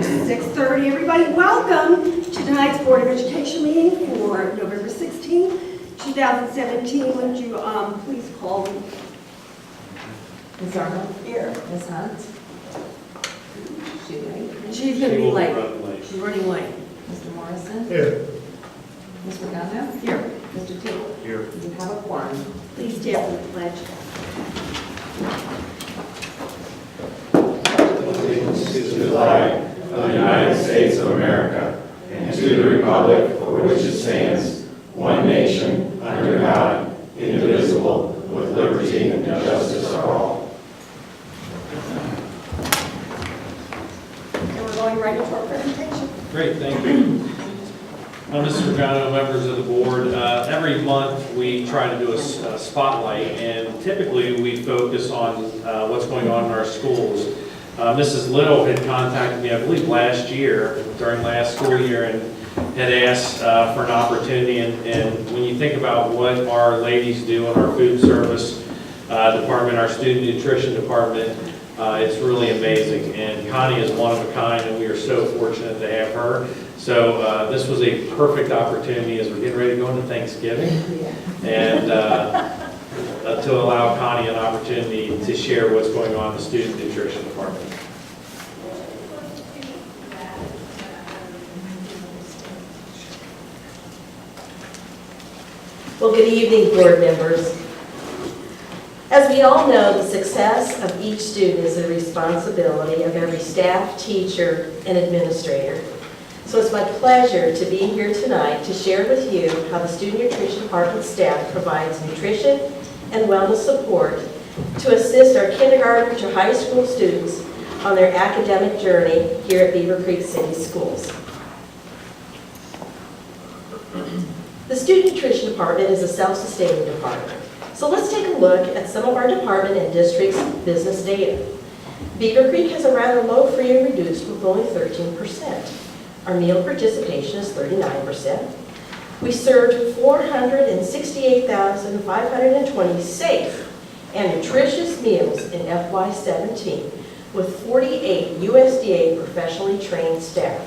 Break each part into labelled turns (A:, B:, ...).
A: 6:30, everybody. Welcome to tonight's Board of Education meeting for November 16, 2017. Would you please call me?
B: Ms. Arnold?
A: Here.
B: Ms. Hunt?
A: She's going to be late.
C: She's
A: She's running late.
B: Mr. Morrison?
C: Here.
B: Ms. Regano?
A: Here.
B: Mr. Taylor?
C: Here.
B: You have a quorum.
A: Please stand for the pledge.
D: Allegiance to the flag of the United States of America and to the republic for which it stands, one nation, under God, indivisible, with liberty and justice for all.
A: And we're going right into our presentation.
C: Great, thank you. Mr. Regano, members of the board, every month we try to do a spotlight, and typically we focus on what's going on in our schools. Mrs. Little had contacted me, I believe, last year, during last school year, and had asked for an opportunity. And when you think about what our ladies do in our food service department, our student nutrition department, it's really amazing. And Connie is one of a kind, and we are so fortunate to have her. So this was a perfect opportunity as we're getting ready to go into Thanksgiving, and to allow Connie an opportunity to share what's going on in the student nutrition department.
E: Well, good evening, board members. As we all know, the success of each student is the responsibility of every staff, teacher, and administrator. So it's my pleasure to be here tonight to share with you how the Student Nutrition Department staff provides nutrition and wellness support to assist our kindergarten to high school students on their academic journey here at Beavercreek City Schools. The Student Nutrition Department is a self-sustaining department. So let's take a look at some of our department and district's business data. Beavercreek has a rather low free and reduced with only 13%. Our meal participation is 39%. We served 468,520 safe and nutritious meals in FY17 with 48 USDA professionally trained staff.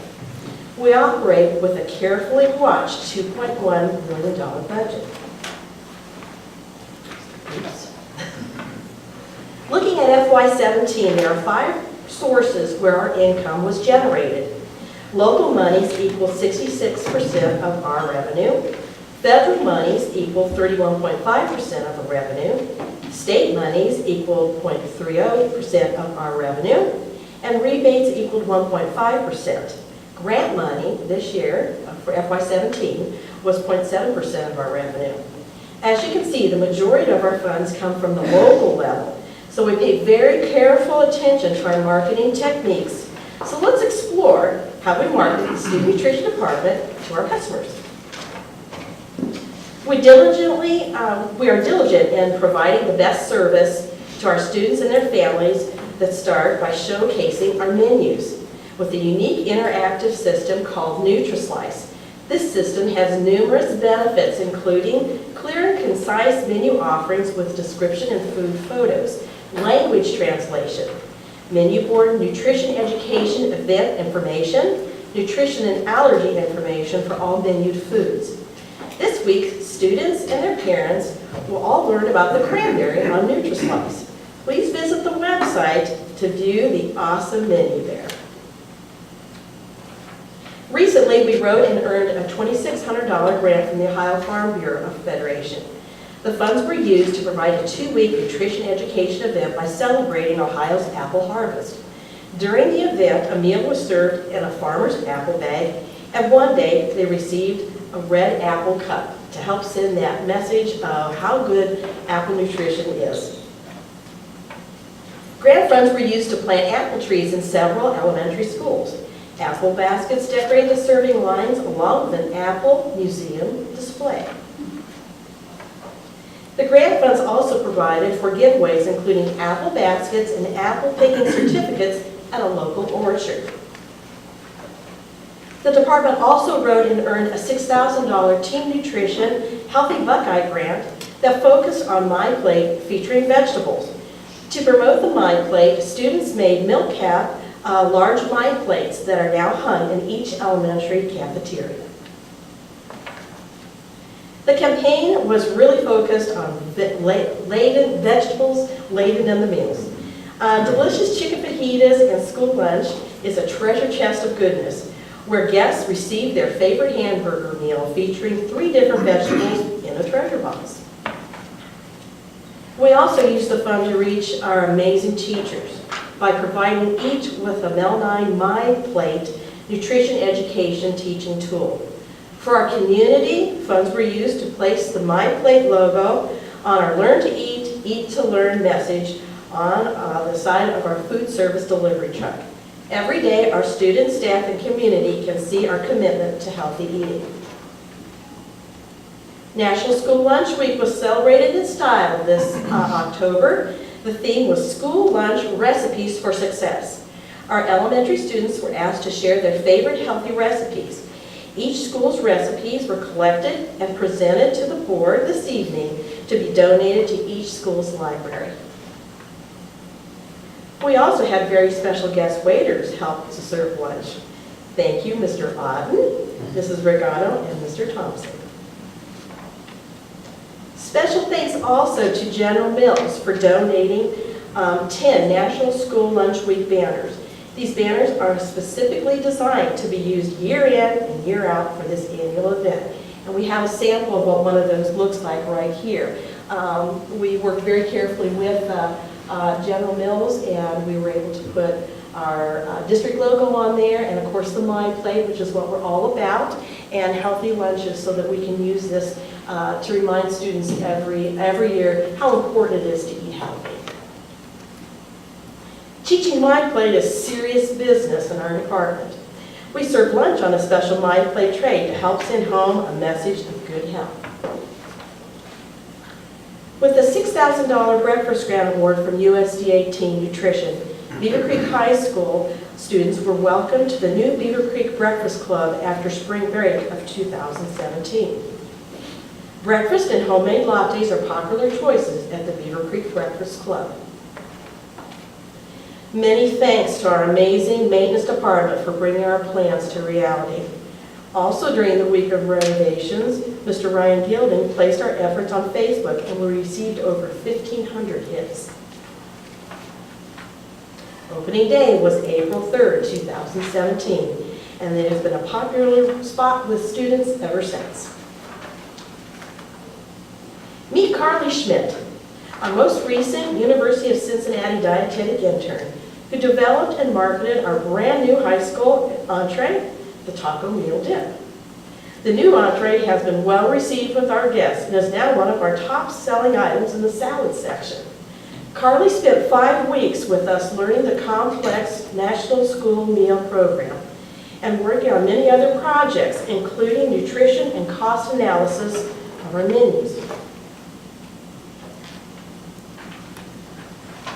E: We operate with a carefully watched $2.1 million budget. Oops. Looking at FY17, there are 5 sources where our income was generated. Local monies equal 66% of our revenue. Federal monies equal 31.5% of our revenue. State monies equal 0.30% of our revenue. And rebates equaled 1.5%. Grant money this year for FY17 was 0.7% of our revenue. As you can see, the majority of our funds come from the local level. So we pay very careful attention to our marketing techniques. So let's explore how we market the Student Nutrition Department to our customers. We are diligent in providing the best service to our students and their families that start by showcasing our menus with a unique interactive system called NutriSlice. This system has numerous benefits, including clear and concise menu offerings with description and food photos, language translation, menu board nutrition education event information, nutrition and allergy information for all menued foods. This week, students and their parents will all learn about the cranberry on NutriSlice. Please visit the website to view the awesome menu there. Recently, we wrote and earned a $2,600 grant from the Ohio Farm Bureau Federation. The funds were used to provide a 2-week nutrition education event by celebrating Ohio's apple harvest. During the event, a meal was served in a farmer's apple bag, and one day they received a red apple cup to help send that message of how good apple nutrition is. Grant funds were used to plant apple trees in several elementary schools. Apple baskets decorated the serving lines along with an apple museum display. The grant funds also provided for giveaways including apple baskets and apple picking certificates at a local orchard. The department also wrote and earned a $6,000 Team Nutrition Healthy Buckeye grant that focused on My Plate featuring vegetables. To promote the My Plate, students made milk cap large My plates that are now hung in each elementary cafeteria. The campaign was really focused on vegetables laden in the meals. Delicious chicken fajitas and school lunch is a treasure chest of goodness, where guests receive their favorite hamburger meal featuring 3 different vegetables in a treasure box. We also use the fund to reach our amazing teachers by providing each with a Mel 9 My Plate nutrition education teaching tool. For our community, funds were used to place the My Plate logo on our Learn to Eat, Eat to Learn message on the side of our food service delivery truck. Every day, our students, staff, and community can see our commitment to healthy eating. National School Lunch Week was celebrated in style this October. The theme was School Lunch Recipes for Success. Our elementary students were asked to share their favorite healthy recipes. Each school's recipes were collected and presented to the board this evening to be donated to each school's library. We also had very special guest waiters help to serve lunch. Thank you, Mr. Otten, Mrs. Regano, and Mr. Thompson. Special thanks also to General Mills for donating 10 National School Lunch Week banners. These banners are specifically designed to be used year in and year out for this annual event. And we have a sample of what one of those looks like right here. We worked very carefully with General Mills, and we were able to put our district logo on there, and of course the My Plate, which is what we're all about, and healthy lunches, so that we can use this to remind students every year how important it is to eat healthy. Teaching My Plate is serious business in our department. We serve lunch on a special My Plate tray to help send home a message of good health. With the $6,000 breakfast grant award from USDA Teen Nutrition, Beavercreek High School students were welcomed to the new Beavercreek Breakfast Club after spring break of 2017. Breakfast and homemade lattes are popular choices at the Beavercreek Breakfast Club. Many thanks to our amazing maintenance department for bringing our plans to reality. Also during the week of renovations, Mr. Ryan Gilding placed our efforts on Facebook, and we received over 1,500 hits. Opening day was April 3rd, 2017, and it has been a popular spot with students ever since. Meet Carly Schmidt, our most recent University of Cincinnati dietetic intern, who developed and marketed our brand new high school entree, the taco meal dip. The new entree has been well received with our guests and is now one of our top selling items in the salad section. Carly spent 5 weeks with us learning the complex National School Meal Program and working on many other projects, including nutrition and cost analysis of our menus.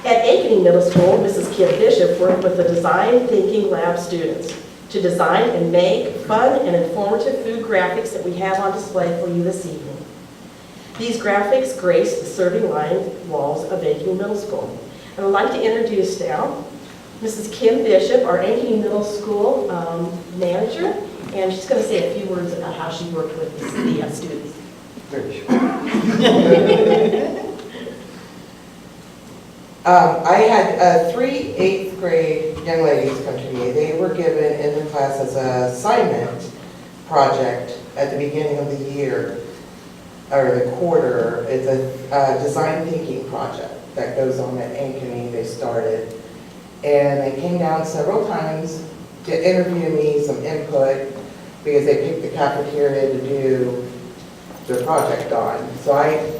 E: At Ankeny Middle School, Mrs. Kim Bishop worked with the Design Thinking Lab students to design and make fun and informative food graphics that we have on display for you this evening. These graphics grace the serving line walls of Ankeny Middle School. And I'd like to introduce now Mrs. Kim Bishop, our Ankeny Middle School manager, and she's going to say a few words about how she worked with the students.
F: Very sure. I had 3 8th grade young ladies come to me. They were given in the class as an assignment project at the beginning of the year, or the quarter. It's a design thinking project that goes on at Ankeny. They started, and they came down several times to interview me, some input, because they picked the cafeteria to do the project on. So I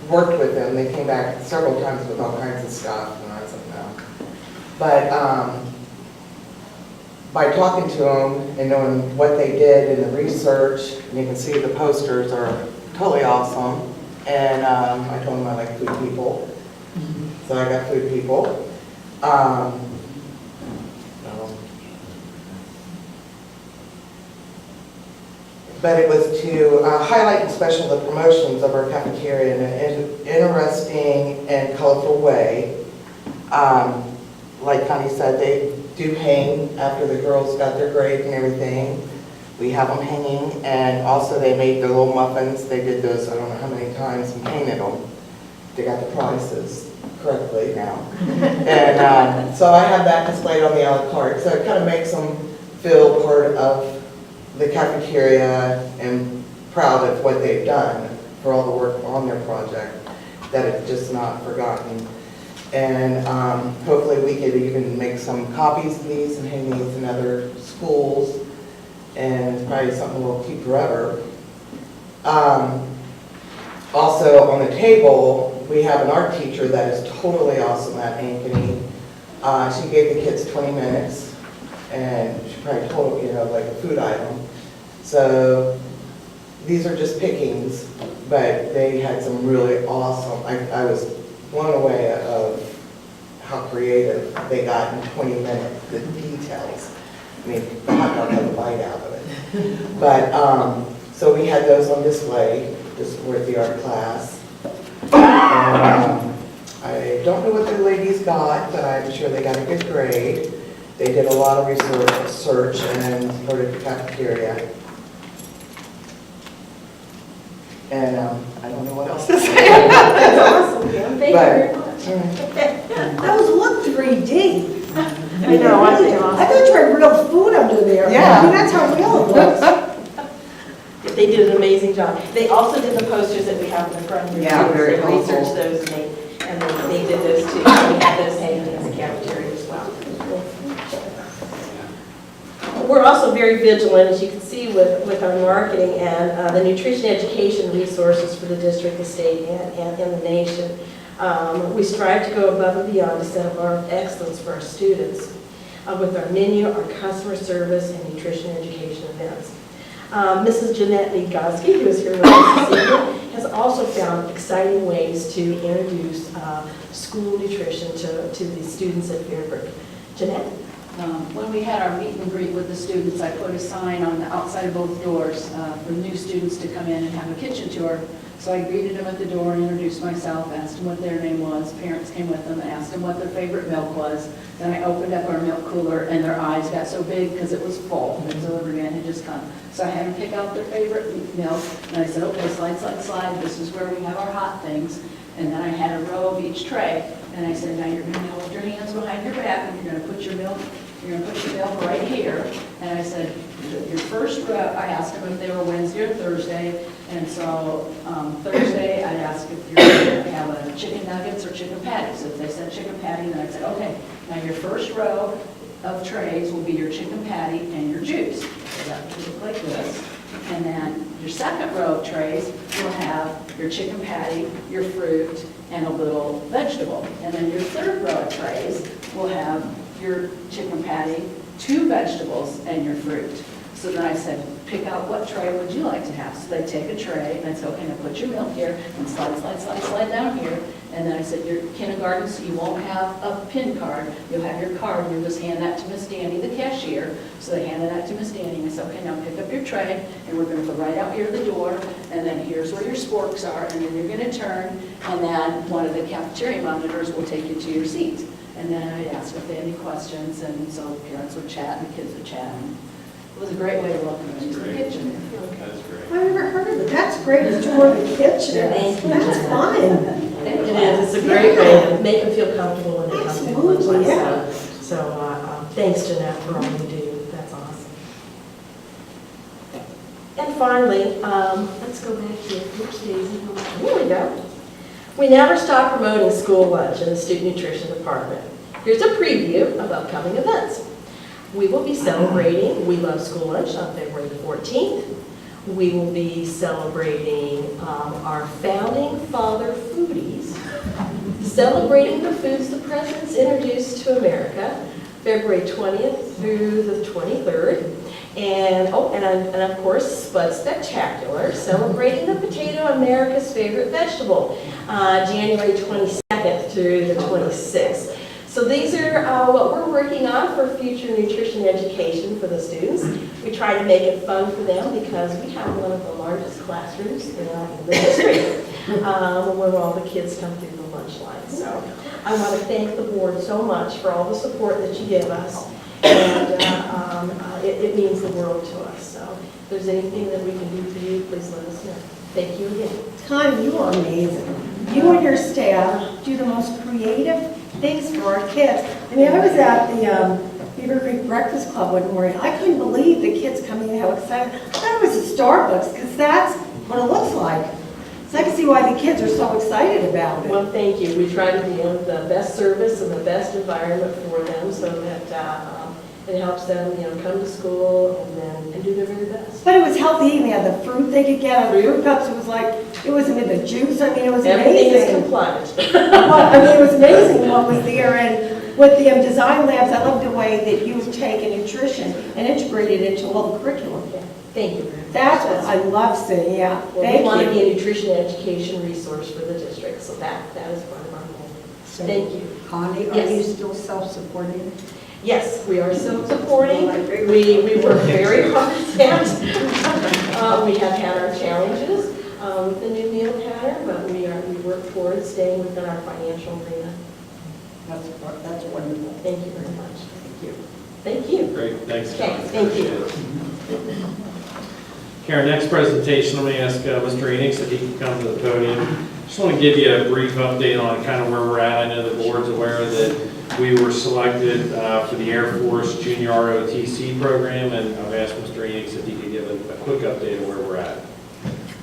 F: worked with them. They came back several times with all kinds of stuff, and I was like, no. But by talking to them and knowing what they did in the research, and you can see the posters are totally awesome. And I told them I like food people, so I got food people. But it was to highlight and special the promotions of our cafeteria in an interesting and colorful way. Like Connie said, they do hang after the girls got their grade and everything. We have them hanging, and also they made their little muffins. They did those, I don't know how many times, and painted them. They got the prices correctly now. And so I have that displayed on the a la carte. So it kind of makes them feel part of the cafeteria and proud of what they've done for all the work on their project, that it's just not forgotten. And hopefully we could even make some copies of these and hang these in other schools. And it's probably something we'll keep forever. Also on the table, we have an art teacher that is totally awesome at Ankeny. She gave the kids 20 minutes, and she probably told, like a food item. So these are just pickings, but they had some really awesome, I was blown away of how creative they got in 20 minutes, the details. I mean, the hot dog had a bite out of it. But, so we had those on display, just for the art class. And, I don't know what the ladies got, but I'm sure they got a good grade. They did a lot of research and supported the cafeteria. And I don't know what else to say.
E: That's awesome, Pam. Thank you very much.
A: Those look 3D.
E: I know, I think
A: I thought you had real food under there.
F: Yeah.
A: I mean, that's how real it looks.
E: They did an amazing job. They also did the posters that we have in the front room.
F: Yeah,
E: too.
F: very
E: They
F: helpful.
E: researched those and they did those too. We had those hanging in the cafeteria as well. We're also very vigilant, as you can see, with our marketing and the nutrition education resources for the district, the state, and in the nation. We strive to go above and beyond to set a bar of excellence for our students with our menu, our customer service, and nutrition education events. Mrs. Jeanette Legoski, who is here with us this evening, has also found exciting ways to introduce school nutrition to the students at Beavercreek. Jeanette?
G: When we had our meet and greet with the students, I put a sign on the outside of both doors for new students to come in and have a kitchen tour. So I greeted them at the door and introduced myself, asked them what their name was. Parents came with them and asked them what their favorite milk was. Then I opened up our milk cooler and their eyes got so big because it was full. The delivery man had just come. So I had them pick out their favorite milk and I said, okay, slide, slide, slide. This is where we have our hot things. And then I had a row of each tray. And I said, now you're going to hold your hands behind your back and you're going to put your milk right here. And I said, your first row, I asked them if they were Wednesday or Thursday. And so Thursday, I asked if you're going to have a chicken nuggets or chicken patties. So if they said chicken patty, then I said, okay, now your first row of trays will be your chicken patty and your juice. So that would look like this. And then your second row of trays will have your chicken patty, your fruit, and a little vegetable. And then your third row of trays will have your chicken patty, 2 vegetables, and your fruit. So then I said, pick out what tray would you like to have. So they take a tray, and I said, okay, now put your milk here, and slide, slide, slide, slide down here. And then I said, your kindergarten, so you won't have a PIN card. You'll have your card, and you'll just hand that to Miss Danny, the cashier. So they handed that to Miss Danny, and I said, okay, now pick up your tray, and we're going to go right out here the door, and then here's where your sporks are, and then you're going to turn, and then one of the cafeteria monitors will take you to your seat. And then I'd ask if they had any questions, and so parents would chat, and the kids would chat. And it was a great way to welcome them into the kitchen.
D: That's great.
A: I've never heard of it. That's great. It's tour the kitchen.
E: Thank you.
A: That's fun.
E: It is. It's a great way to make them feel comfortable when they come to lunch.
A: Absolutely, yeah.
E: So thanks, Jeanette, for all you do. That's awesome. And finally, let's go back here. Oops, Daisy. Here we go. We never stop promoting school lunch in the student nutrition department. Here's a preview of upcoming events. We will be celebrating We Love School Lunch on February the 14th. We will be celebrating our founding father foodies, celebrating the foods the presidents introduced to America, February 20th through the 23rd. And of course, Spud Spectacular, celebrating the potato, America's favorite vegetable, January 22nd through the 26th. So these are what we're working on for future nutrition education for the students. We try to make it fun for them because we have one of the largest classrooms in the district where all the kids come through the lunch line. So I want to thank the board so much for all the support that you give us. And it means the world to us. So if there's anything that we can do for you, please let us know. Thank you again.
A: Connie, you are amazing. You and your staff do the most creative things for our kids. I mean, I was at the Beavercreek Breakfast Club one morning. I couldn't believe the kids coming in, how excited. I thought it was a Starbucks, because that's what it looks like. So I can see why the kids are so excited about it.
E: Well, thank you. We try to give the best service and the best environment for them so that it helps them, come to school and do their very best.
A: But it was healthy eating. They had the fruit they could get out of the fruit cups. It was like, it wasn't in the juice. I mean, it was
E: Everything is
A: amazing.
E: compliant.
A: Well, I mean, it was amazing what was there. And with the design labs, I love the way that you've taken nutrition and integrated it into all the curriculum.
E: Yeah. Thank you very much.
A: That's what I love seeing, yeah.
E: Well, we
A: Thank
E: want to
A: you.
E: be a nutrition education resource for the district, so that is part of our goal. Thank you.
H: Connie, are
E: Yes.
H: you still self-supporting?
E: Yes, we are self-supporting. We work very hard at that. We have had our challenges with the new meal pattern, but we work towards staying within our financial agreement.
H: That's wonderful.
E: Thank you very much. Thank you. Thank you.
C: Great, thanks.
E: Okay,
C: Connie.
E: thank you.
C: Okay, our next presentation, let me ask Mr. Enix if he can come to the podium. Just want to give you a brief update on kind of where we're at. I know the board's aware that we were selected for the Air Force Junior ROTC program, and I've asked Mr. Enix if he could give a quick update of where we're at.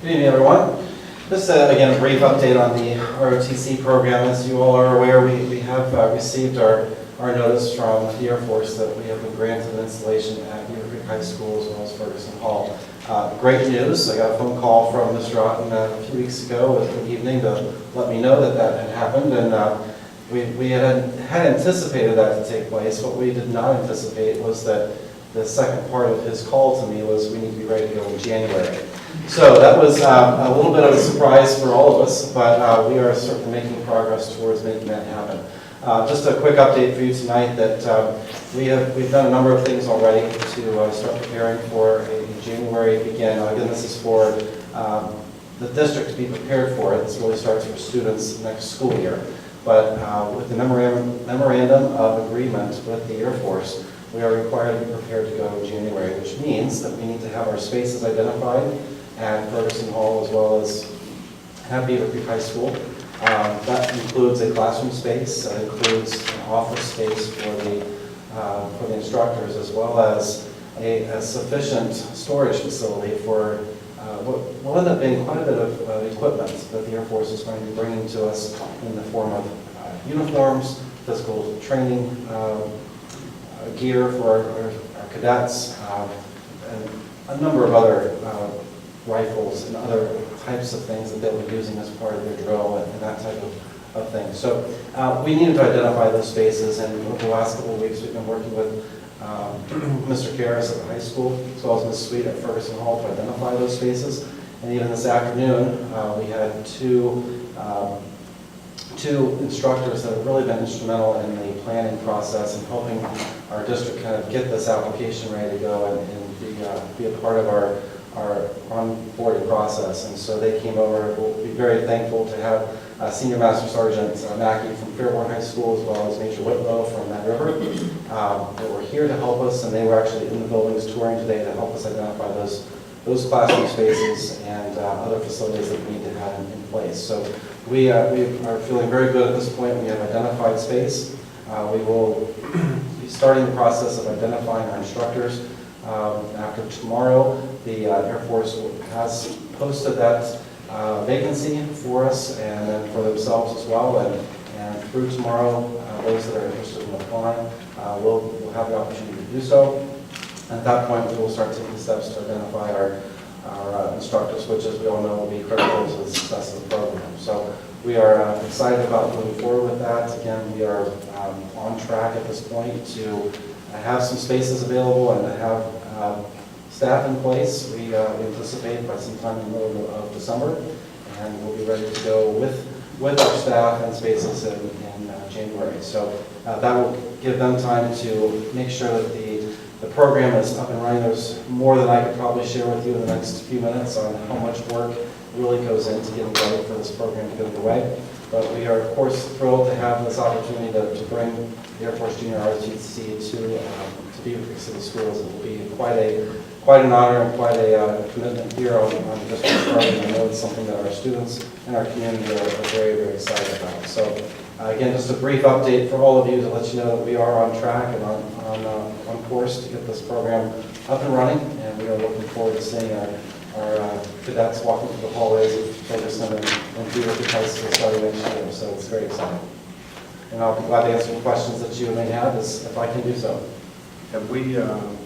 I: Good evening, everyone. Just again, a brief update on the ROTC program. As you all are aware, we have received our notice from the Air Force that we have been granted an installation at Beavercreek High School as well as Ferguson Hall. Great news. I got a phone call from Mr. Otten a few weeks ago in the evening to let me know that that had happened, and we had anticipated that to take place. What we did not anticipate was that the second part of his call to me was we need to be ready to go in January. So that was a little bit of a surprise for all of us, but we are certainly making progress towards making that happen. Just a quick update for you tonight that we've done a number of things already to start preparing for a January begin. Again, this is for the district to be prepared for it. This really starts for students next school year. But with the memorandum of agreement with the Air Force, we are required to be prepared to go in January, which means that we need to have our spaces identified at Ferguson Hall as well as at Beavercreek High School. That includes a classroom space, that includes an office space for the instructors, as well as a sufficient storage facility for what will end up being quite a bit of equipment that the Air Force is going to be bringing to us in the form of uniforms, physical training gear for our cadets, and a number of other rifles and other types of things that they'll be using as part of their drill and that type of thing. So we needed to identify those spaces, and over the last couple of weeks we've been working with Mr. Karras at the high school, as well as Ms. Sweet at Ferguson Hall to identify those spaces. And even this afternoon, we had two instructors that have really been instrumental in the planning process and helping our district kind of get this application ready to go and be a part of our onboarding process. And so they came over. We'll be very thankful to have Senior Master Sergeant Mackey from Fairborn High School, as well as Major Whitlow from Mad River. They were here to help us, and they were actually in the buildings touring today to help us identify those classroom spaces and other facilities that we need to have in place. So we are feeling very good at this point. We have identified space. We will be starting the process of identifying our instructors. After tomorrow, the Air Force has posted that vacancy for us and then for themselves as well. And through tomorrow, those that are interested in applying will have the opportunity to do so. At that point, we will start taking steps to identify our instructors, which, as we all know, will be critical to the success of the program. So we are excited about moving forward with that. Again, we are on track at this point to have some spaces available and to have staff in place. We anticipate by sometime in the middle of December, and we'll be ready to go with our staff and spaces in January. So that will give them time to make sure that the program is up and running. There's more than I could probably share with you in the next few minutes on how much work really goes into getting ready for this program to get underway. But we are, of course, thrilled to have this opportunity to bring the Air Force Junior ROTC to Beavercreek City Schools. It will be quite an honor and quite a commitment here on the district's part, and I know it's something that our students and our community are very, very excited about. So again, just a brief update for all of you to let you know that we are on track and on course to get this program up and running, and we are looking forward to seeing our cadets walking through the hallways of Ferguson and Beavercreek High School starting next year, so it's very exciting. And I'll be glad to answer any questions that you may have if I can do so.
J: Have we done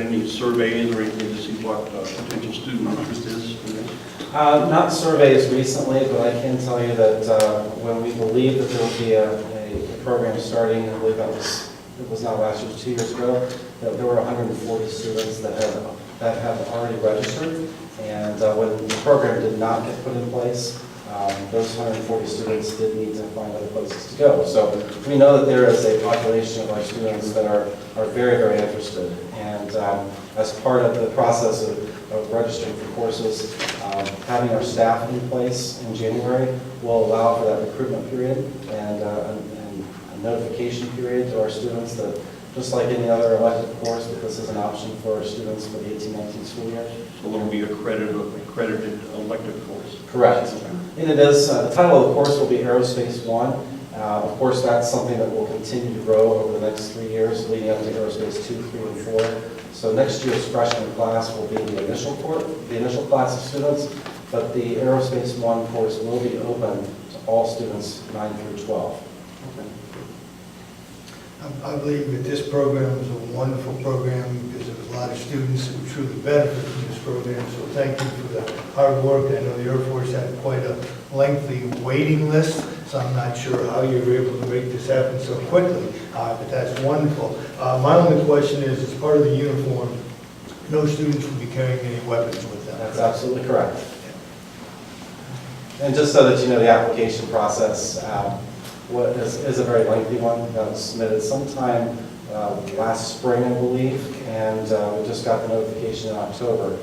J: any surveys or anything to see what potential student interest is in this?
I: Not surveys recently, but I can tell you that when we believe that there will be a program starting, I believe it was not last year, it was 2 years ago, that there were 140 students that have already registered. And when the program did not get put in place, those 140 students did need to find other places to go. So we know that there is a population of our students that are very, very interested. And as part of the process of registering for courses, having our staff in place in January will allow for that recruitment period and a notification period to our students that just like any other elective course, that this is an option for our students for the 18-19 school year.
J: So it will be accredited elective course.
I: Correct. And it is, the title of the course will be Aerospace 1. Of course, that's something that will continue to grow over the next 3 years, leading up to Aerospace 2, 3, and 4. So next year's freshman class will be the initial class of students, but the Aerospace 1 course will be open to all students 9 through 12.
K: I believe that this program is a wonderful program because there's a lot of students who truly benefit from this program. So thank you for the hard work. I know the Air Force had quite a lengthy waiting list, so I'm not sure how you were able to make this happen so quickly, but that's wonderful. My only question is, as part of the uniform, no students will be carrying any weapons with them.
I: That's absolutely correct. And just so that you know, the application process is a very lengthy one. That was submitted sometime last spring, I believe, and we just got the notification in October.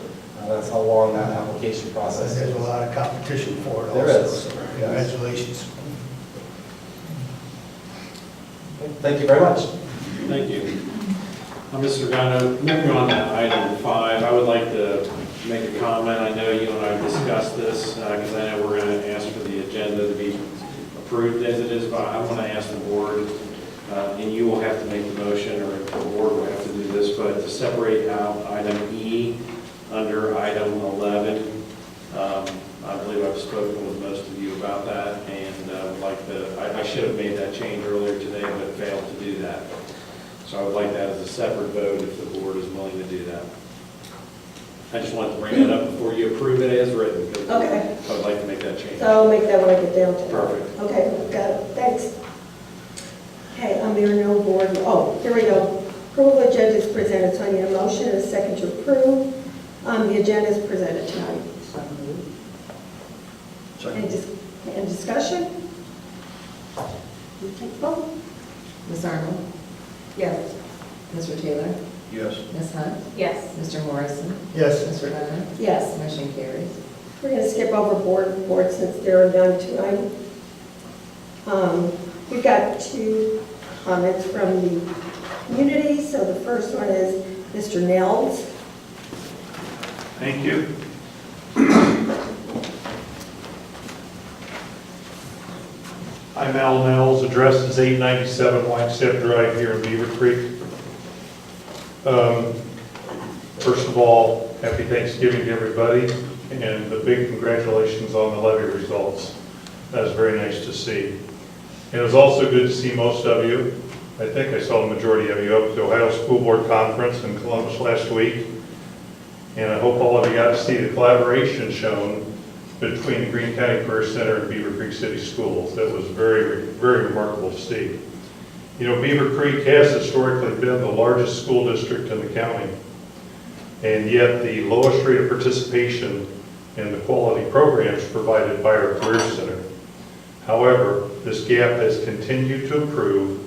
I: That's how long that application process is.
K: There's a lot of competition for it also.
I: There is.
K: So congratulations.
I: Thank you very much.
C: Thank you. Mr. Gano, moving on to item 5, I would like to make a comment. I know you and I discussed this because I know we're going to ask for the agenda to be approved as it is, but I want to ask the board, and you will have to make the motion, or the board will have to do this, but to separate out item E under item 11. I believe I've spoken with most of you about that, and I should have made that change earlier today, but failed to do that. So I would like that as a separate vote if the board is willing to do that. I just wanted to bring that up before you approve it as written, because
A: Okay.
C: I would like to make that change.
A: So I'll make that when I get down to it.
C: Perfect.
A: Okay, got it, thanks. Okay, there are no board, here we go. Approval agenda is presented, so I need a motion and a second to approve. The agenda is presented tonight. Any discussion? You take the vote.
B: Ms. Arnold?
A: Yes.
B: Mr. Taylor?
J: Yes.
B: Ms. Hunt?
G: Yes.
B: Mr. Morrison?
K: Yes.
B: Ms. Regano?
A: Yes.
B: Motion carries.
A: We're going to skip over board since there are none tonight. We've got 2 comments from the community. So the first one is Mr. Nels.
L: Thank you. I'm Al Nels, address is 897 Whitestep Drive here in Beavercreek. First of all, happy Thanksgiving to everybody, and a big congratulations on the levy results. That was very nice to see. And it was also good to see most of you. I think I saw the majority of you up at the Ohio School Board Conference in Columbus last week. And I hope all of you got to see the collaboration shown between the Greene County Career Center and Beavercreek City Schools. That was very, very remarkable to see. You know, Beavercreek has historically been the largest school district in the county, and yet the lowest rate of participation in the quality programs provided by our Career Center. However, this gap has continued to improve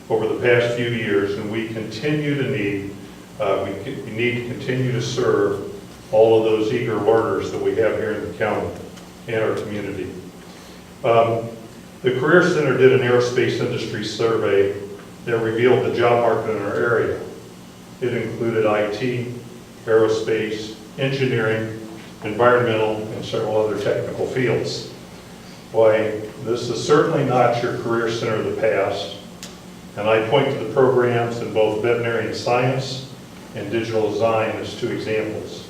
L: over the past few years, and we continue to need to continue to serve all of those eager learners that we have here in the county and our community. The Career Center did an aerospace industry survey that revealed the job market in our area. It included IT, aerospace, engineering, environmental, and several other technical fields. Why, this is certainly not your career center of the past, and I point to the programs in both veterinary science and digital design as two examples.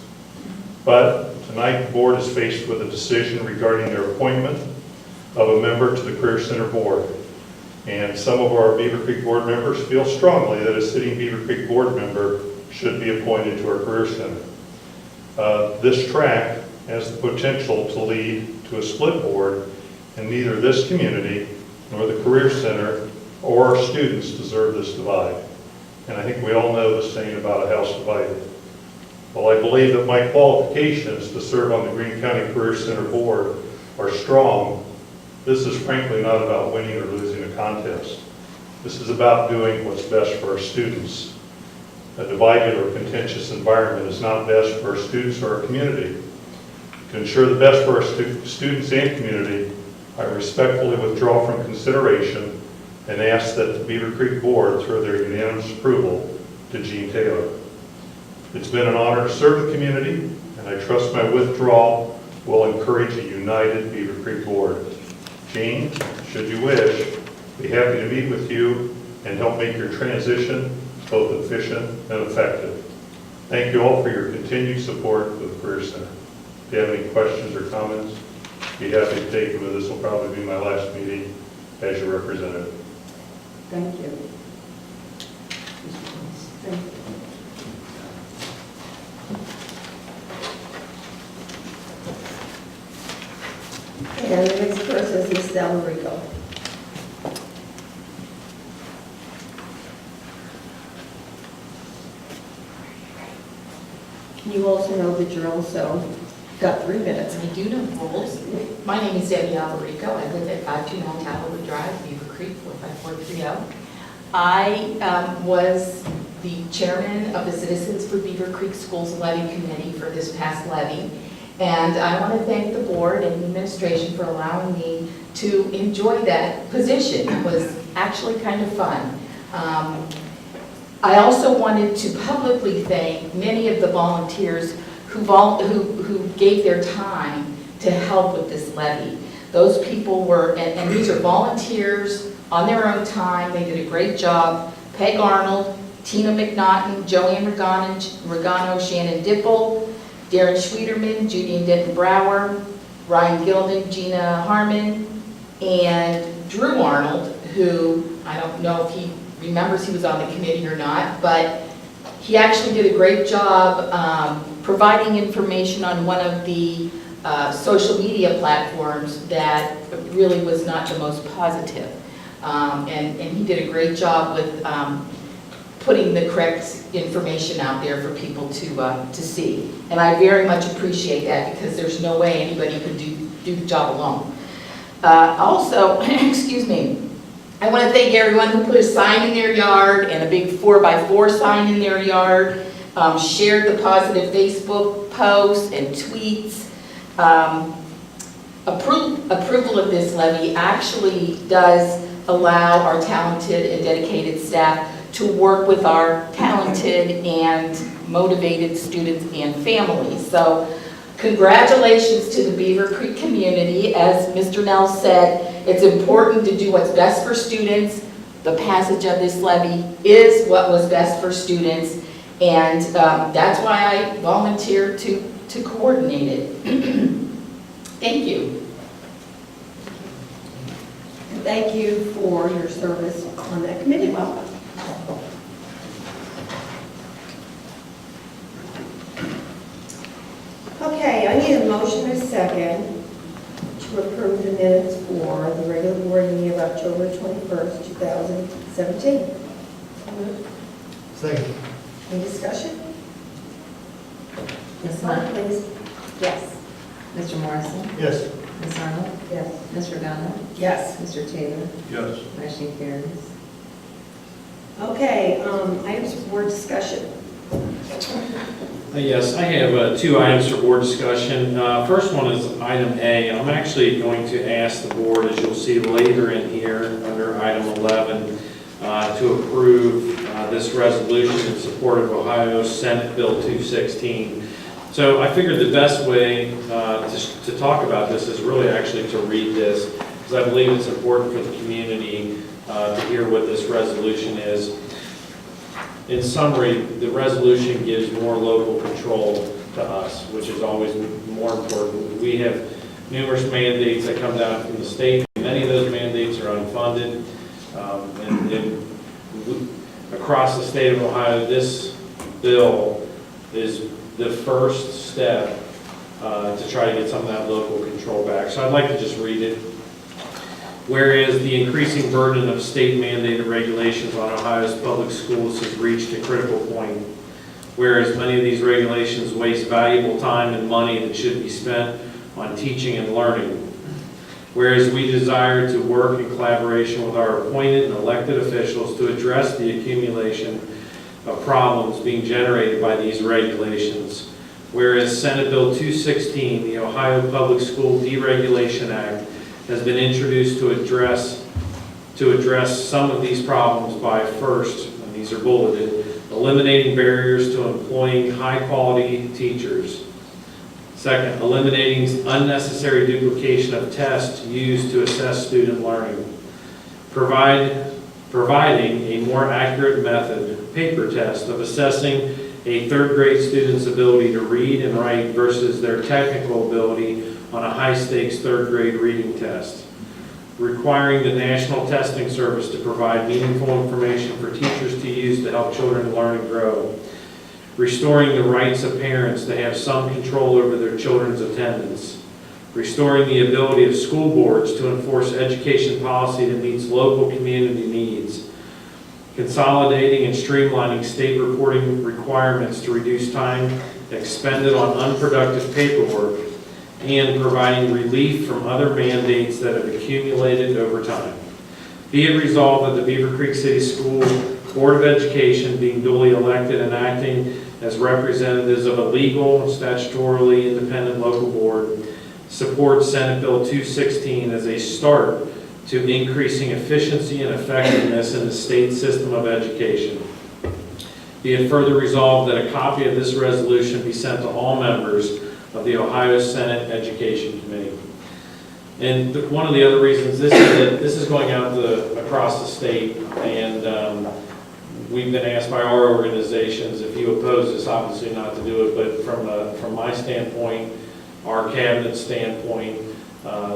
L: But tonight, the board is faced with a decision regarding their appointment of a member to the Career Center Board. And some of our Beavercreek board members feel strongly that a sitting Beavercreek board member should be appointed to our Career Center. This track has the potential to lead to a split board, and neither this community nor the Career Center or our students deserve this divide. And I think we all know the saying about a house divided. While I believe that my qualifications to serve on the Greene County Career Center Board are strong, this is frankly not about winning or losing a contest. This is about doing what's best for our students. A divided or contentious environment is not best for our students or our community. To ensure the best for our students and community, I respectfully withdraw from consideration and ask that the Beavercreek Board throw their unanimous approval to Jean Taylor. It's been an honor to serve the community, and I trust my withdrawal will encourage a united Beavercreek Board. Jean, should you wish, be happy to meet with you and help make your transition both efficient and effective. Thank you all for your continued support of the Career Center. If you have any questions or comments, be happy to take them, but this will probably be my last meeting as your representative.
H: Thank you. Thank you.
A: And the next person is Ms. Delarico. You also know the drill, so you've got 3 minutes.
M: I do know rules. My name is Debbie Alvarico. I live at 529 Talbot Drive, Beavercreek, 45430. I was the chairman of the Citizens for Beavercreek Schools Levy Committee for this past levy. And I want to thank the board and the administration for allowing me to enjoy that position. It was actually kind of fun. I also wanted to publicly thank many of the volunteers who gave their time to help with this levy. Those people were, and these are volunteers on their own time. They did a great job. Peg Arnold, Tina McNaughton, Joanne Regano, Shannon Dipple, Darren Schwederman, Judy and Denton Brower, Ryan Gilden, Gina Harmon, and Drew Arnold, who I don't know if he remembers he was on the committee or not, but he actually did a great job providing information on one of the social media platforms that really was not the most positive. And he did a great job with putting the correct information out there for people to see. And I very much appreciate that, because there's no way anybody could do the job alone. Also, excuse me, I want to thank everyone who put a sign in their yard and a big 4x4 sign in their yard, shared the positive Facebook posts and tweets. Approval of this levy actually does allow our talented and dedicated staff to work with our talented and motivated students and families. So congratulations to the Beavercreek community. As Mr. Nell said, it's important to do what's best for students. The passage of this levy is what was best for students, and that's why I volunteered to coordinate it. Thank you.
A: Thank you for your service on that committee. Welcome. Okay, I need a motion and a second to approve the minutes for the regular board meeting of October 21st, 2017.
K: Second.
A: Any discussion?
B: Ms.
A: Clerk,
B: Hunt,
A: please. Yes.
B: Mr. Morrison,
K: Yes.
B: Ms. Arnold,
A: Yes.
B: Ms. Regano,
A: Yes.
B: Mr. Taylor,
J: Yes.
B: motion carries.
A: Okay, items for board discussion.
C: Yes, I have 2 items for board discussion. First one is item A. I'm actually going to ask the board, as you'll see later in here, under item 11, to approve this resolution in support of Ohio Senate Bill 216. So I figured the best way to talk about this is really actually to read this, because I believe it's important for the community to hear what this resolution is. In summary, the resolution gives more local control to us, which is always more important. We have numerous mandates that come down from the state. Many of those mandates are unfunded. Across the state of Ohio, this bill is the first step to try to get some of that local control back. So I'd like to just read it. Whereas the increasing burden of state mandated regulations on Ohio's public schools has reached a critical point. Whereas many of these regulations waste valuable time and money that should be spent on teaching and learning. Whereas we desire to work in collaboration with our appointed and elected officials to address the accumulation of problems being generated by these regulations. Whereas Senate Bill 216, the Ohio Public School Deregulation Act, has been introduced to address some of these problems by first, and these are bulleted, eliminating barriers to employing high-quality teachers. Second, eliminating unnecessary duplication of tests used to assess student learning. Providing a more accurate method, paper test, of assessing a third grade student's ability to read and write versus their technical ability on a high-stakes third grade reading test. Requiring the National Testing Service to provide meaningful information for teachers to use to help children learn and grow. Restoring the rights of parents to have some control over their children's attendance. Restoring the ability of school boards to enforce education policy that meets local community needs. Consolidating and streamlining state reporting requirements to reduce time expended on unproductive paperwork, and providing relief from other mandates that have accumulated over time. Be it resolved that the Beavercreek City School Board of Education, being duly elected and acting as representatives of a legal, statutorily independent local board, supports Senate Bill 216 as a start to increasing efficiency and effectiveness in the state system of education. Be it further resolved that a copy of this resolution be sent to all members of the Ohio Senate Education Committee. And one of the other reasons this is going out across the state, and we've been asked by our organizations, if you oppose this, obviously not to do it, but from my standpoint, our cabinet standpoint,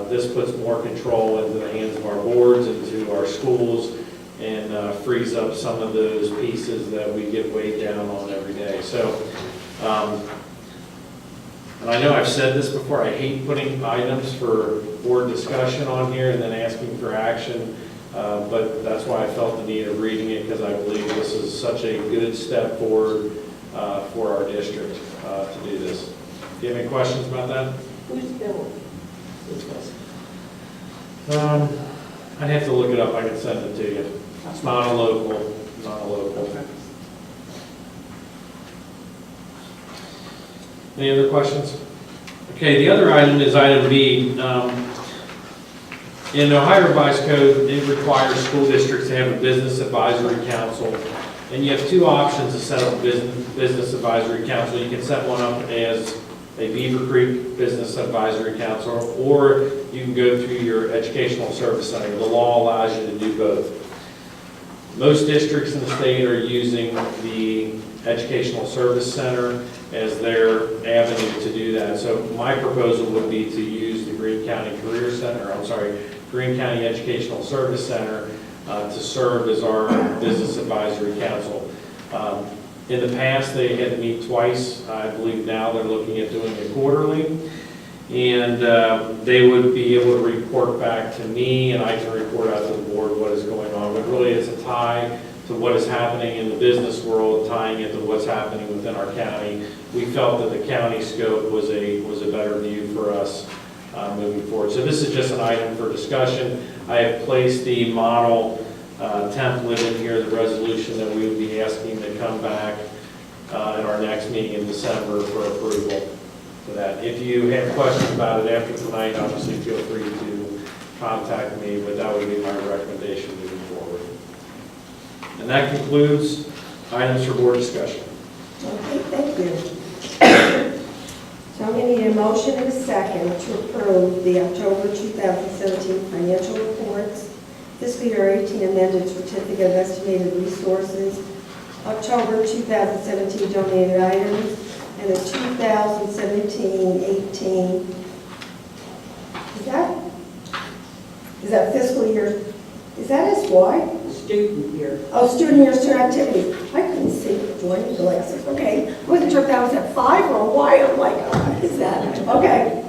C: this puts more control into the hands of our boards, into our schools, and frees up some of those pieces that we get weighed down on every day. So, and I know I've said this before, I hate putting items for board discussion on here and then asking for action, but that's why I felt the need of reading it, because I believe this is such a good step forward for our district to do this. Do you have any questions about that?
E: Who's bill?
C: I'd have to look it up, I can send it to you. It's not a local. Any other questions? Okay, the other item is item B. In Ohio Revised Code, it requires school districts to have a business advisory council. And you have two options to set up a business advisory council. You can set one up as a Beavercreek Business Advisory Council, or you can go through your educational service center. The law allows you to do both. Most districts in the state are using the Educational Service Center as their avenue to do that. So my proposal would be to use the Greene County Greene County Educational Service Center to serve as our Business Advisory Council. In the past, they had to meet twice. I believe now they're looking at doing it quarterly. And they would be able to report back to me, and I can report out to the board what is going on. But really, it's a tie to what is happening in the business world, tying it to what's happening within our county. We felt that the county scope was a better view for us moving forward. So this is just an item for discussion. I have placed the model template in here, the resolution that we would be asking to come back at our next meeting in December for approval for that. If you have questions about it after tonight, obviously feel free to contact me, but that would be my recommendation moving forward. And that concludes items for board discussion.
A: Okay, thank you. So I'm going to need a motion and a second to approve the October 2017 financial reports, fiscal year 18 amended certificate of estimated resources, October 2017 donated items, and the 2017-18. Is that fiscal year? Is that SY?
H: Student year.
A: Oh, student year, student activities. I couldn't see joining glasses. Okay. I wasn't sure if that was at 5 or a Y. I'm like, oh, what is that? Okay.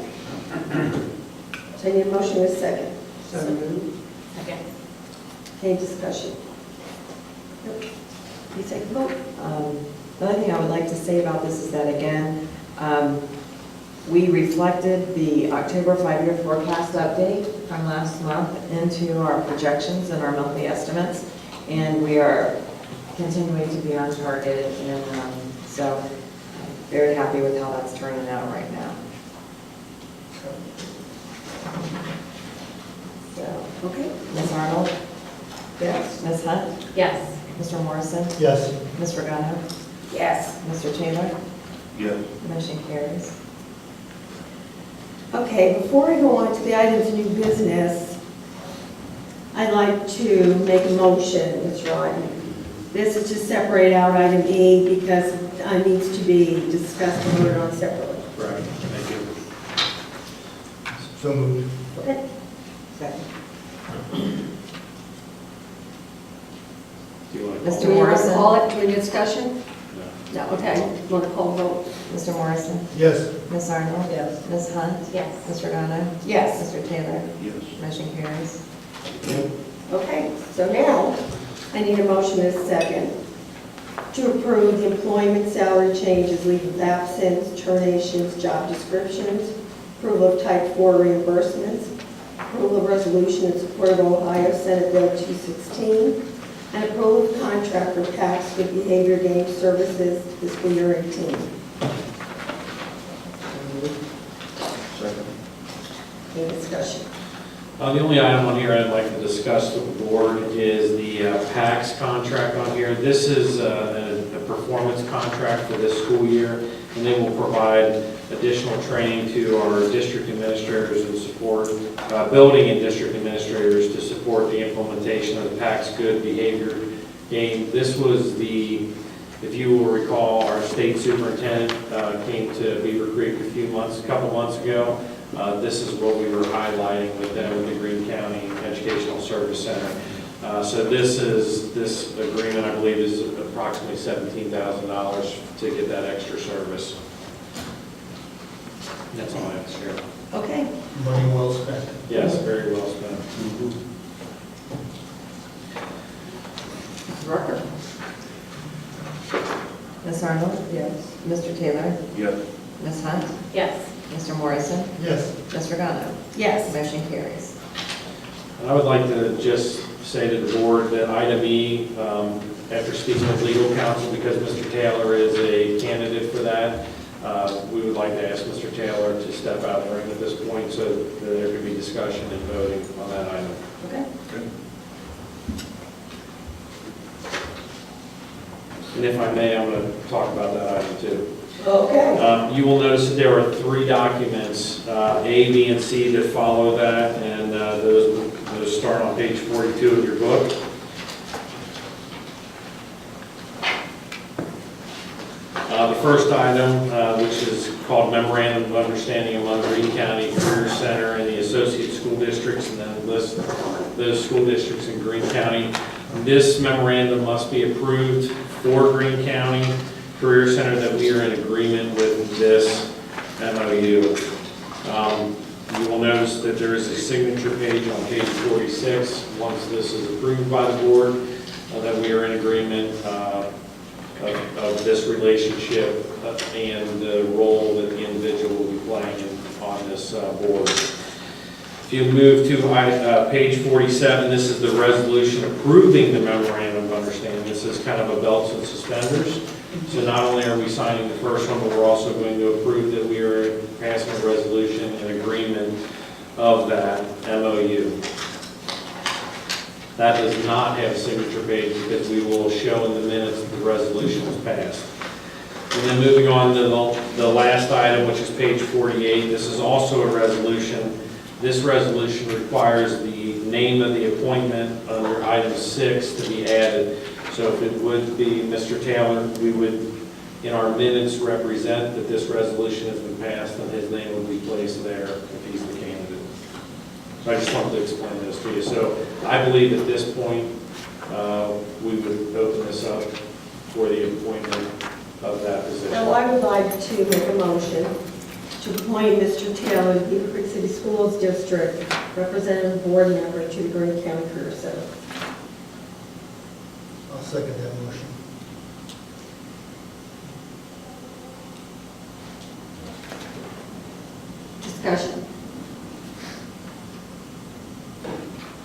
A: So I need a motion in a second.
H: So moved.
M: Second.
A: Any discussion? Nope. You take the vote.
B: The only thing I would like to say about this is that, again, we reflected the October 5-year forecast update from last month into our projections and our monthly estimates, and we are continuing to be on target, and so I'm very happy with how that's turning out right now. So,
A: Okay.
B: Ms. Arnold?
A: Yes.
B: Ms. Hunt?
M: Yes.
B: Mr. Morrison?
K: Yes.
B: Ms. Regano?
A: Yes.
B: Mr. Taylor?
J: Yes.
B: Motion carries.
A: Okay, before I go on to the items of new business, I'd like to make a motion, Mr. Rodney. This is to separate out item E because it needs to be discussed and voted on separately.
C: Correct. Thank you.
K: So moved.
A: Okay. Second.
C: Do you want to
B: Mr.
A: Do we want to
B: Morrison?
A: call it to a discussion?
C: No.
A: No, okay. Want to call vote?
B: Mr. Morrison?
K: Yes.
B: Ms. Arnold?
H: Yes.
B: Ms. Hunt?
M: Yes.
B: Ms. Regano?
A: Yes.
B: Mr. Taylor?
J: Yes.
B: Motion carries.
A: Okay, so now I need a motion and a second to approve the employment salary changes, leave of absence, terminations, job descriptions, approval of type 4 reimbursements, approval of resolution in support of Ohio Senate Bill 216, and approval of contract for PACS with behavior game services fiscal year 18. Any discussion?
C: The only item on here I'd like to discuss with the board is the PACS contract on here. This is a performance contract for this school year, and they will provide additional training to our district administrators and support, building and district administrators to support the implementation of the PACS Good Behavior Game. This was the, if you will recall, our state superintendent came to Beavercreek a couple months ago. This is what we were highlighting with them at the Greene County Educational Service Center. So this agreement, I believe, is approximately $17,000 to get that extra service. That's all I have to share.
A: Okay.
K: Money well spent.
C: Yes, very well spent.
A: Rucker?
B: Ms. Arnold?
A: Yes.
B: Mr. Taylor?
J: Yes.
B: Ms. Hunt?
M: Yes.
B: Mr. Morrison?
K: Yes.
B: Ms. Regano?
A: Yes.
B: Motion carries.
C: And I would like to just say to the board that item E, after speaking with legal counsel, because Mr. Taylor is a candidate for that, we would like to ask Mr. Taylor to step out of the ring at this point so that there can be discussion and voting on that item.
A: Okay.
C: And if I may, I'm going to talk about that item too.
A: Okay.
C: You will notice that there are 3 documents, A, B, and C, that follow that, and those start on page 42 of your book. The first item, which is called Memorandum of Understanding among Greene County Career Center and the associate school districts, and then list those school districts in Greene County. This memorandum must be approved for Greene County Career Center that we are in agreement with this MOU. You will notice that there is a signature page on page 46, once this is approved by the board, that we are in agreement of this relationship and the role that the individual will be playing on this board. If you move to page 47, this is the resolution approving the memorandum of understanding. This is kind of a belts and suspenders. So not only are we signing the first one, but we're also going to approve that we are passing a resolution in agreement of that MOU. That does not have a signature page because we will show in the minutes that the resolution was passed. And then moving on to the last item, which is page 48, this is also a resolution. This resolution requires the name of the appointment under item 6 to be added. So if it would be Mr. Taylor, we would, in our minutes, represent that this resolution has been passed and his name would be placed there if he's the candidate. So I just wanted to explain this to you. So I believe at this point, we would open this up for the appointment of that position.
A: Now, I would like to make a motion to appoint Mr. Taylor, the Beavercreek City Schools District Representative Board Member to the Greene County Career Center.
K: I'll second that motion.
A: Discussion.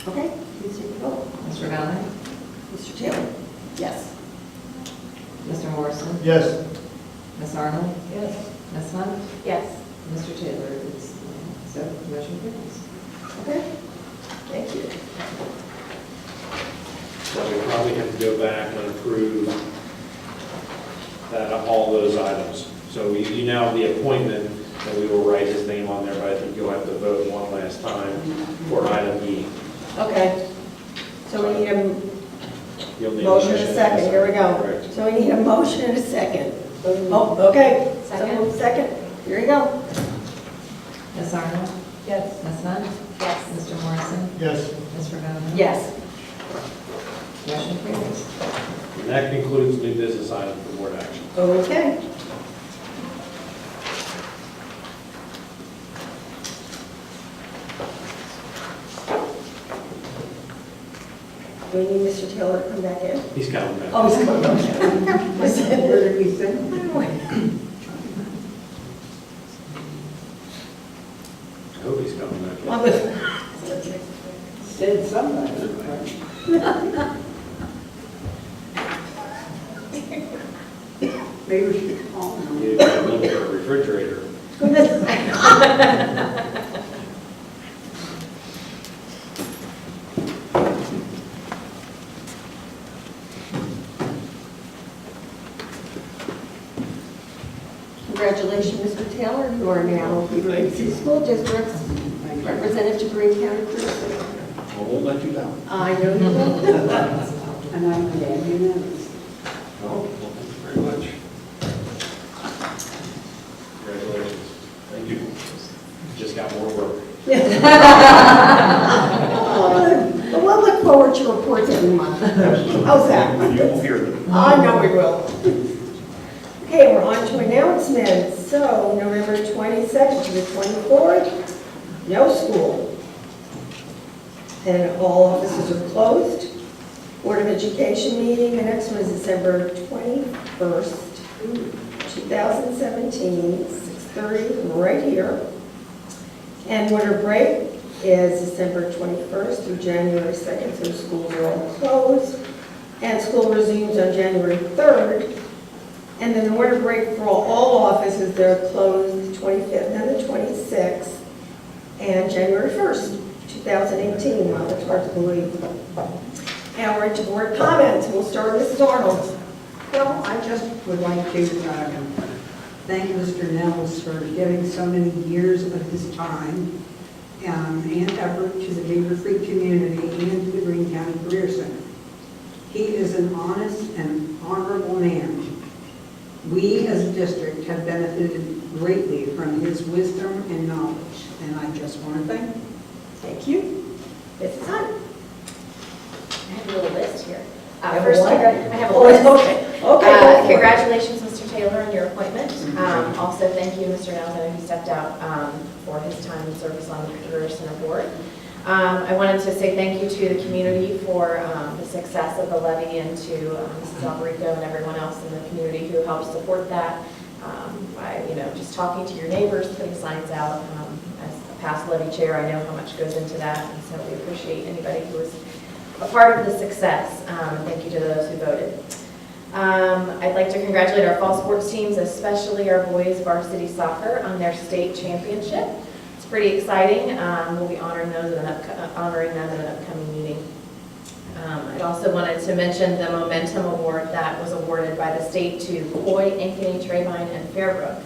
A: Okay, please take the vote.
B: Mr. Valley?
A: Mr. Taylor? Yes.
B: Mr. Morrison?
K: Yes.
B: Ms. Arnold?
A: Yes.
B: Ms. Hunt?
M: Yes.
B: Mr. Taylor is, so motion carries.
A: Okay, thank you.
C: So we probably have to go back and approve that, all those items. So you now have the appointment, and we will write his name on there, but I think you'll have to vote one last time for item E.
A: Okay, so we need a
C: You'll need
A: motion and a second, here we go.
C: Correct.
A: So we need a motion and a second. Oh, okay.
M: Second.
A: So second, here you go.
B: Ms. Arnold?
A: Yes.
B: Ms. Hunt?
M: Yes.
B: Mr. Morrison?
K: Yes.
B: Mr. Valley?
A: Yes.
B: Motion carries.
C: And that concludes new business item for board action.
A: Okay. Do we need Mr. Taylor to come back in?
C: He's coming back.
A: Oh, he's coming back.
H: I said, where did we send?
C: I hope he's coming back.
A: Well,
H: Said somebody. Maybe we should call him.
C: You got a little bit of refrigerator.
A: Congratulations, Mr. Taylor. You are now Beavercreek City School District's representative to Greene County Career Center.
J: I won't let you down.
A: I know you will.
H: And I'm glad you noticed.
J: Well, thank you very much.
C: Congratulations. Thank you. Just got more work.
A: But we'll look forward to your reports every month. How's that?
J: You will hear them.
A: I know we will. Okay, we're on to announcements. So, November 22nd to the 24th, no school. And all offices are closed. Board of Education meeting, the next one is December 21st, 2017, 6:30, right here. And winter break is December 21st through January 2nd, so schools are all closed. And school resumes on January 3rd. And then the winter break for all offices, they're closed the 25th and the 26th, and January 1st, 2018. Wow, that's hard to believe. And we're into board comments. We'll start with Mrs. Arnold.
H: Well, I just would like to thank Mr. Nels for giving so many years of his time and effort to the Beavercreek community and to the Greene County Career Center. He is an honest and honorable man. We as a district have benefited greatly from his wisdom and knowledge, and I just want to thank him.
A: Thank you. Mrs. Hunt.
N: I have a little list here.
A: have
N: First,
A: what?
N: I have a
A: Oh,
N: list.
A: okay. Okay, go for it.
N: Congratulations, Mr. Taylor, on your appointment. Also, thank you, Mr. Nels, I know he stepped out for his time and service on the Career Center Board. I wanted to say thank you to the community for the success of the levy and to Mrs. Alberico and everyone else in the community who helped support that by, just talking to your neighbors, putting signs out. As a past levy chair, I know how much goes into that, and so we appreciate anybody who was a part of the success. Thank you to those who voted. I'd like to congratulate our fall sports teams, especially our boys varsity soccer, on their state championship. It's pretty exciting. We'll be honoring them in an upcoming meeting. I'd also wanted to mention the Momentum Award that was awarded by the state to Coy, Ankeny, Trevine, and Fairbrook.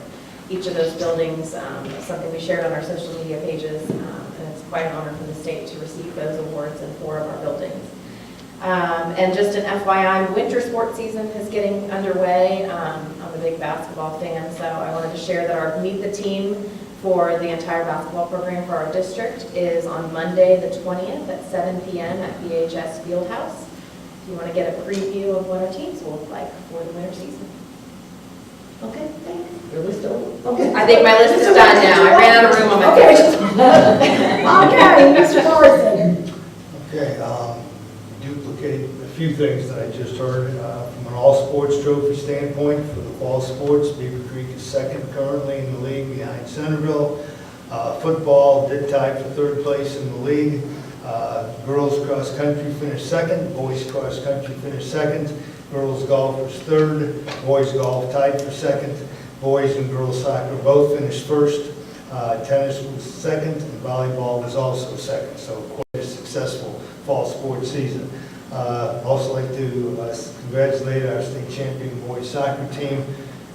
N: Each of those buildings, something we shared on our social media pages, and it's quite an honor for the state to receive those awards in 4 of our buildings. And just an FYI, winter sports season is getting underway. I'm a big basketball fan, so I wanted to share that our Meet the Team for the entire basketball program for our district is on Monday, the 20th at 7 p.m. at BHS Fieldhouse. If you want to get a preview of what our teams will look like for the winter season. Okay, thanks.
A: Your list over? Okay.
N: I think my list is done now. I ran out of room on my
A: Okay.
N: page.
A: Okay, Mr. Morrison.
K: Okay, duplicate a few things that I just heard. From an all-sports trophy standpoint, for the fall sports, Beavercreek is second currently in the league behind Centerville. Football did tie for 3rd place in the league. Girls cross country finished second, boys cross country finished second, girls golf was 3rd, boys golf tied for 2nd, boys and girls soccer both finished 1st. Tennis was 2nd, and volleyball was also 2nd, so quite a successful fall sports season. Also like to congratulate our state champion boys soccer team.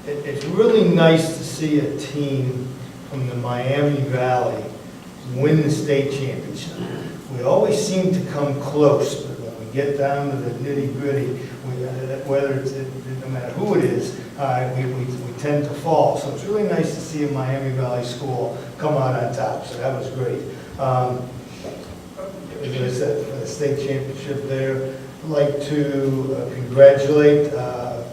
K: It's really nice to see a team from the Miami Valley win the state championship. We always seem to come close, but when we get down to the nitty-gritty, whether it's, no matter who it is, we tend to fall. So it's really nice to see a Miami Valley school come out on top, so that was great. As I said, for the state championship there, I'd like to congratulate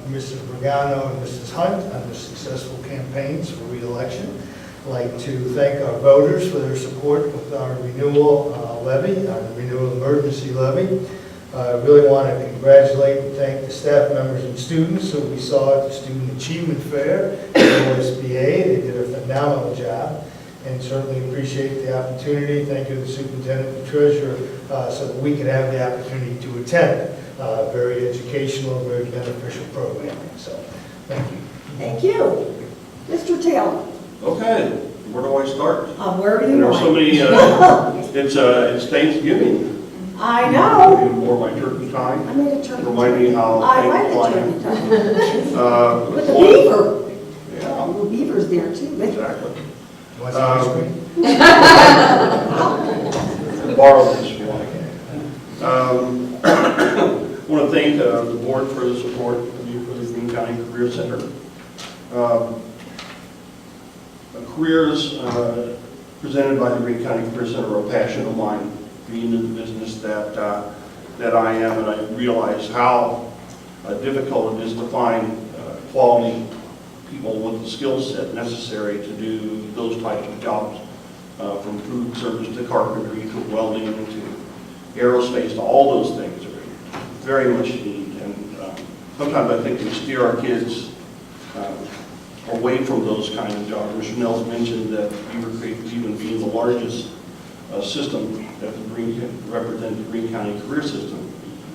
K: Mrs. Bragano and Mrs. Hunt on their successful campaigns for re-election. I'd like to thank our voters for their support with our renewal levy, our renewal emergency levy. I really want to congratulate and thank the staff members and students who we saw at the Student Achievement Fair at OSBA. They did a phenomenal job, and certainly appreciate the opportunity. Thank you to the superintendent and treasurer so that we could have the opportunity to attend. Very educational, very beneficial programming. So, thank you.
A: Thank you. Mr. Taylor.
J: Okay, where do I start?
A: Where do you
J: There are
A: want?
J: so many, it's Thanksgiving.
A: I know.
J: I wore my turkey tie.
A: I made a turkey.
J: Remind me how
A: I like
J: thankful I
A: the
J: am.
A: turkey tie. With the beaver.
J: Yeah,
A: The beaver's there too.
J: exactly.
K: Want some ice cream?
J: Borrow this one. I want to thank the board for the support of you for the Green County Career Center. Careers presented by the Green County Career Center are a passion of mine, being in the business that I am, and I realize how difficult it is to find quality people with the skill set necessary to do those types of jobs, from food service to carpentry to welding to aerospace to all those things are very much needed. And sometimes I think we steer our kids away from those kind of jobs. Mr. Nels mentioned that Beavercreek, even being the largest system that represents the Green County career system,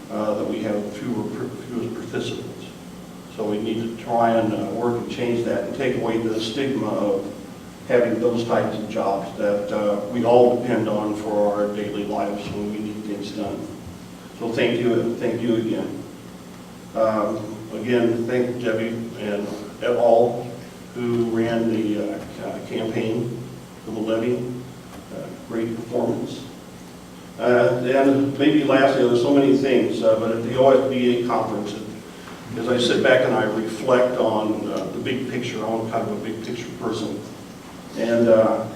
J: that we have fewest participants. So we need to try and work and change that and take away the stigma of having those types of jobs that we all depend on for our daily lives when we need things done. So thank you again. Again, thank Debbie and all who ran the campaign for the levy. Great performance. And maybe lastly, there's so many things, but at the OSBA conference, as I sit back and I reflect on the big picture, I'm kind of a big picture person, and a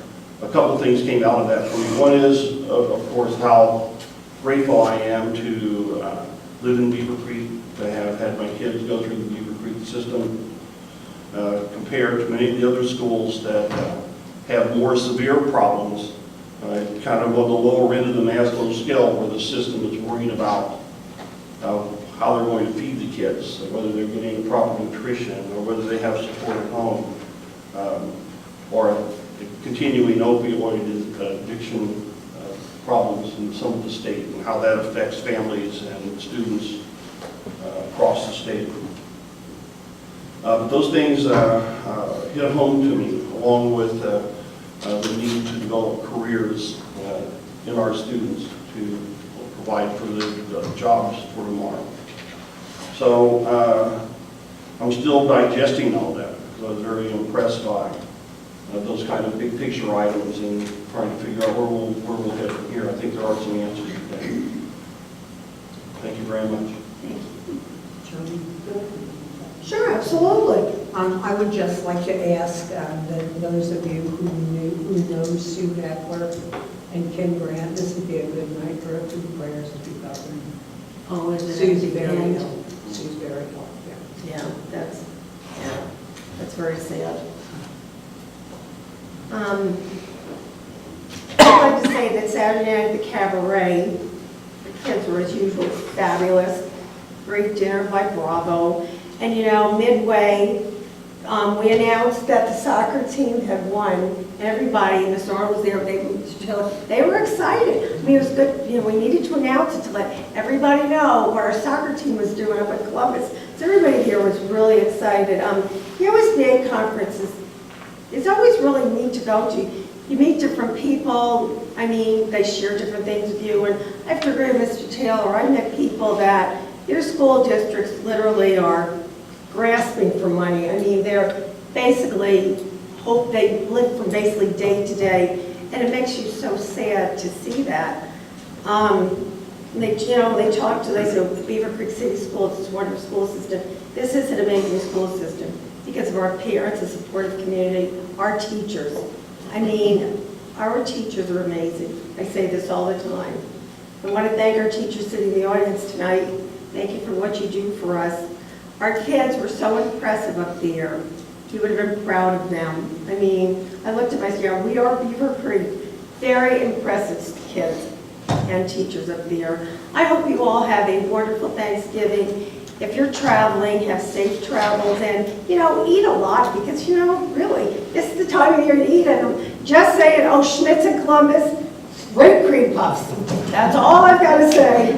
J: couple of things came out of that for me. One is, of course, how grateful I am to live in Beavercreek, to have had my kids go through the Beavercreek system, compared to many of the other schools that have more severe problems, kind of on the lower end of the Maslow scale, where the system is worried about how they're going to feed the kids, whether they're getting the proper nutrition, or whether they have support at home, or continuing opioid addiction problems in some of the state, and how that affects families and students across the state. But those things hit home to me, along with the need to develop careers in our students to provide for the jobs for tomorrow. So I'm still digesting all that, because I was very impressed by those kind of big picture items and trying to figure out where we'll head from here. I think there are some answers today. Thank you very much.
A: Sure, absolutely.
H: I would just like to ask that those of you who know Sue Heckler and Kim Grant, this would be a good night for a few prayers if you got them.
A: Oh, is it?
H: Sue's very ill. Sue's very ill, yeah.
A: Yeah, that's very sad. I'd like to say that Saturday night at the cabaret, the kids were as usual fabulous. Great dinner by Bravo. And you know, midway, we announced that the soccer team had won. And everybody, and Miss Arnold was there, they were excited. I mean, it was good, you know, we needed to announce it to let everybody know what our soccer team was doing up at Columbus. So everybody here was really excited. The OSBA conferences, it's always really neat to go to. You meet different people. I mean, they share different things with you. And I have to agree with Mr. Taylor. I met people that their school districts literally are grasping for money. I mean, they're basically they live from basically day to day, and it makes you so sad to see that. They talk to, they say, the Beavercreek City Schools is a wonderful school system. This is an amazing school system because of our parents, the supportive community, our teachers. I mean, our teachers are amazing. I say this all the time. I want to thank our teachers sitting in the audience tonight. Thank you for what you do for us. Our kids were so impressive up there. You would have been proud of them. I mean, I looked at myself, we are Beavercreek. Very impressive kids and teachers up there. I hope you all have a wonderful Thanksgiving. If you're traveling, have safe travels and, you know, eat a lot because, you know, really, this is the time of year to eat. And I'm just saying, oh, Schmitz and Columbus, great cream puffs. That's all I've got to say.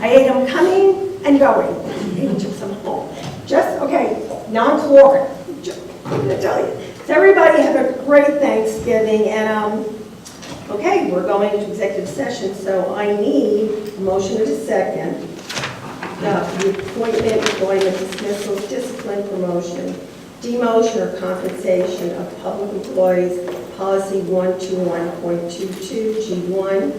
A: I ate them coming and going. I even took some home. Just, okay, non-caloric. I'm going to tell you. So everybody have a great Thanksgiving. And, okay, we're going into executive session. So I need a motion and a second. The appointment, employment, dismissal, discipline, promotion, demotion, or compensation of public employees, policy 121.22, G1,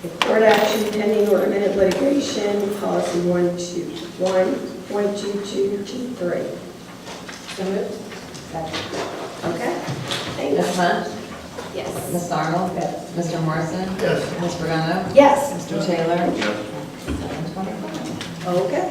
A: the court action pending or imminent litigation, policy 121.22, G3.
B: So moved.
A: Okay? Thanks.
B: Ms. Hunt?
N: Yes.
B: Ms. Arnold? Yes. Mr. Morrison?
K: Yes.
B: Ms. Pagano?
A: Yes.
B: Mr. Taylor?
J: Yes.
B: 7:25.
A: Okay.